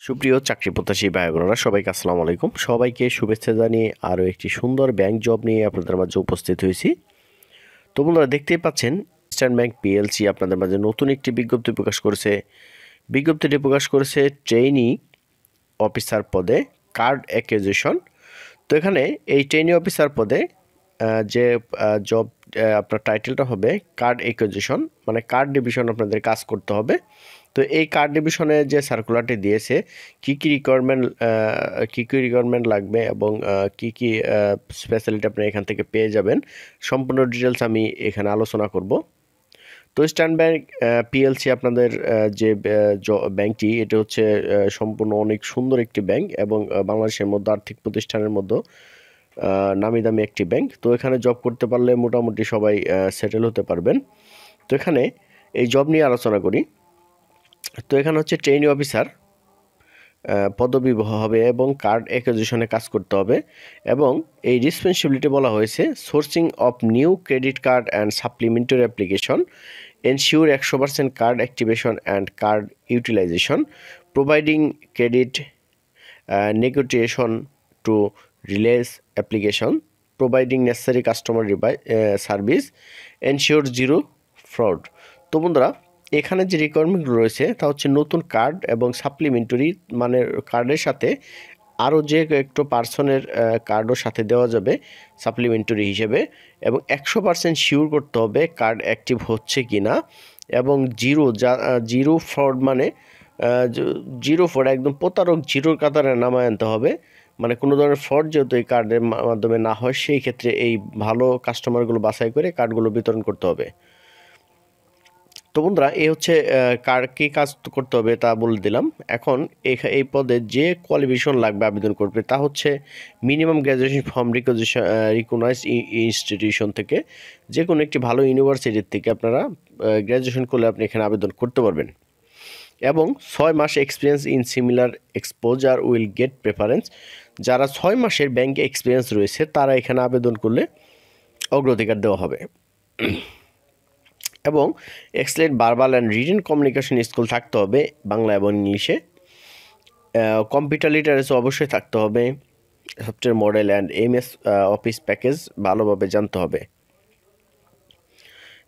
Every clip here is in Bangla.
সুপ্রিয় চাকরি প্রত্যাশী ভাই বোনেরা সবাইকে আসসালামু আলাইকুম। সবাইকে শুভেচ্ছা জানিয়ে আরও একটি সুন্দর ব্যাংক জব নিয়ে আপনাদের মাঝে উপস্থিত হয়েছি। তো বন্ধুরা, দেখতেই পাচ্ছেন ইস্টার্ন ব্যাংক পিএলসি আপনাদের মাঝে নতুন একটি বিজ্ঞপ্তি প্রকাশ করেছে। বিজ্ঞপ্তিটি প্রকাশ করেছে ট্রেইনি অফিসার পদে কার্ড অ্যাকুইজিশন। তো এখানে এই ট্রেইনি অফিসার পদে যে জব আপনার টাইটেলটা হবে কার্ড অ্যাকুইজিশন, মানে কার্ড ডিভিশন আপনাদের কাজ করতে হবে। তো এই কার্ড ডিভিশনে যে সার্কুলারটি দিয়েছে কী কী রিকোয়ারমেন্ট লাগবে এবং কী কী স্পেশালিটি আপনি এখান থেকে পেয়ে যাবেন, সম্পূর্ণ ডিটেলস আমি এখানে আলোচনা করব। তো ইস্টার্ন ব্যাংক পিএলসি আপনাদের যে ব্যাংকটি, এটা হচ্ছে সম্পূর্ণ অনেক সুন্দর একটি ব্যাংক এবং বাংলাদেশের মধ্যে আর্থিক প্রতিষ্ঠানের মধ্যে নামি দামি একটি ব্যাংক। তো এখানে জব করতে পারলে মোটামুটি সবাই সেটেল হতে পারবেন। তো এখানে এই জব নিয়ে আলোচনা করি। তো এখানে হচ্ছে ট্রেইনি অফিসার পদবি হবে এবং কার্ড অ্যাকুইজিশনে কাজ করতে হবে এবং এই রেসপন্সিবিলিটি বলা হয়েছে sourcing of new credit card and supplementary application, ensure 100% card activation and card utilisation, providing credit negotiation to release application, providing necessary customer service, ensure zero fraud. তো বন্ধুরা, এখানে যে রিকোয়ারমেন্টগুলো রয়েছে তা হচ্ছে নতুন কার্ড এবং সাপ্লিমেন্টারি, মানে কার্ডের সাথে আরও যে একটু পার্সনের কার্ডও সাথে দেওয়া যাবে সাপ্লিমেন্টারি হিসেবে, এবং 100% শিওর করতে হবে কার্ড অ্যাক্টিভ হচ্ছে কি না, এবং জিরো ফ্রড, মানে জিরো ফ্রড একদম প্রতারক জিরোর কাতারে নামায় আনতে হবে। মানে কোনো ধরনের ফ্রড যেহেতু এই কার্ডের মাধ্যমে না হয়, সেই ক্ষেত্রে এই ভালো কাস্টমারগুলো বাছাই করে কার্ডগুলো বিতরণ করতে হবে। তো বন্ধুরা, এই হচ্ছে কী কাজ করতে হবে তা বলে দিলাম। এখন এই পদে যে কোয়ালিফিকেশন লাগবে আবেদন করবে তা হচ্ছে minimum graduation from recognized institution থেকে, যে কোনো একটি ভালো ইউনিভার্সিটির থেকে আপনারা গ্র্যাজুয়েশন করলে আপনি এখানে আবেদন করতে পারবেন, এবং 6 মাস experience in similar exposure will get preference. যারা 6 মাসের ব্যাংকে এক্সপিরিয়েন্স রয়েছে তারা এখানে আবেদন করলে অগ্রাধিকার দেওয়া হবে। এবং excellent verbal and written communication skill থাকতে হবে বাংলা এবং ইংলিশে। কম্পিউটার লিটারেসি অবশ্যই থাকতে হবে। Software model and MS office package ভালোভাবে জানতে হবে।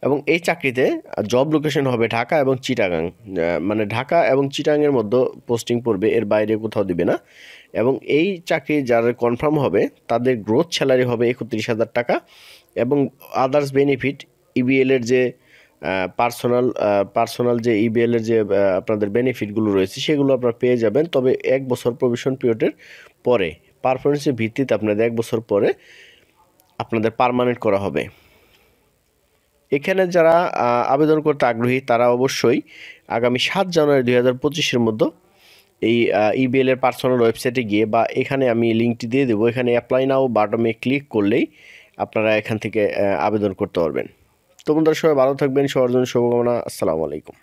এবং এই চাকরিতে জব লোকেশন হবে ঢাকা এবং চিটাগাং, মানে ঢাকা এবং চিটাগাংয়ের মধ্যে পোস্টিং পড়বে, এর বাইরে কোথাও দিবে না। এবং এই চাকরি যারা কনফার্ম হবে তাদের গ্রোথ স্যালারি হবে 31,000 টাকা, এবং আদার্স বেনিফিট ইবিএলের যে পার্সোনাল যে ইবিএলের যে আপনাদের বেনিফিটগুলো রয়েছে সেগুলো আপনারা পেয়ে যাবেন। তবে 1 বছর প্রভিশন পিরিয়ডের পরে, পারফরমেন্সের ভিত্তিতে আপনাদের 1 বছর পরে আপনাদের পার্মানেন্ট করা হবে। এখানে যারা আবেদন করতে আগ্রহী তারা অবশ্যই আগামী 7 জানুয়ারি 2025-এর মধ্যে এই ইবিএলের পার্সোনাল ওয়েবসাইটে গিয়ে, বা এখানে আমি লিঙ্কটি দিয়ে দেবো, এখানে অ্যাপ্লাই নাও বাটনে ক্লিক করলেই আপনারা এখান থেকে আবেদন করতে পারবেন। তো বন্ধুরা, সবাই ভালো থাকবেন, সবার জন্য শুভকামনা। আসসালামু আলাইকুম।